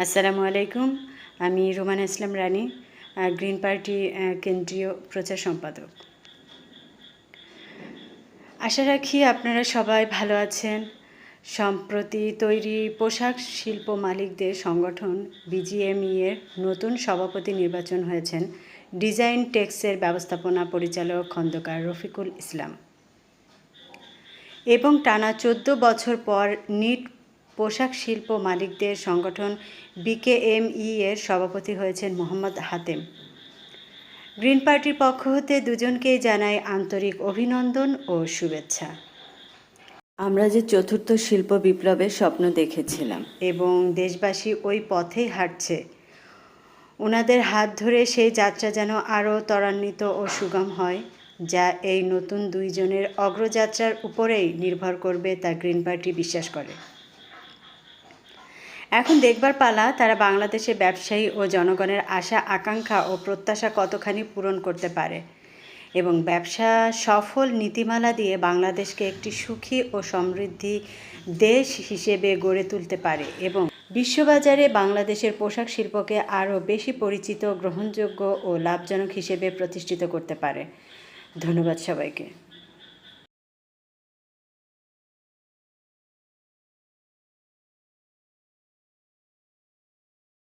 আসসালামু আলাইকুম। আমি রোমানা ইসলাম রানী, গ্রিন পার্টি কেন্দ্রীয় প্রচার সম্পাদক। আশা রাখি আপনারা সবাই ভালো আছেন। সম্প্রতি তৈরি পোশাক শিল্প মালিকদের সংগঠন বিজিএমইএ এর নতুন সভাপতি নির্বাচন হয়েছেন ডিজাইন টেক্সের ব্যবস্থাপনা পরিচালক খন্দকার রফিকুল ইসলাম এবং টানা 14 বছর পর নিট পোশাক শিল্প মালিকদের সংগঠন বিকেএমই এর সভাপতি হয়েছেন মোহাম্মদ হাতেম। গ্রিন পার্টির পক্ষ হতে দুজনকেই জানাই আন্তরিক অভিনন্দন ও শুভেচ্ছা। আমরা যে চতুর্থ শিল্প বিপ্লবের স্বপ্ন দেখেছিলাম এবং দেশবাসী ওই পথেই হাঁটছে। ওনাদের হাত ধরে সেই যাত্রা যেন আরও ত্বরান্বিত ও সুগম হয়, যা এই নতুন দুইজনের অগ্রযাত্রার উপরেই নির্ভর করবে তা গ্রিন পার্টি বিশ্বাস করে। এখন দেখবার পালা তারা বাংলাদেশের ব্যবসায়ী ও জনগণের আশা আকাঙ্ক্ষা ও প্রত্যাশা কতখানি পূরণ করতে পারে এবং ব্যবসা সফল নীতিমালা দিয়ে বাংলাদেশকে একটি সুখী ও সমৃদ্ধি দেশ হিসেবে গড়ে তুলতে পারে এবং বিশ্ববাজারে বাংলাদেশের পোশাক শিল্পকে আরও বেশি পরিচিত, গ্রহণযোগ্য ও লাভজনক হিসেবে প্রতিষ্ঠিত করতে পারে। ধন্যবাদ সবাইকে।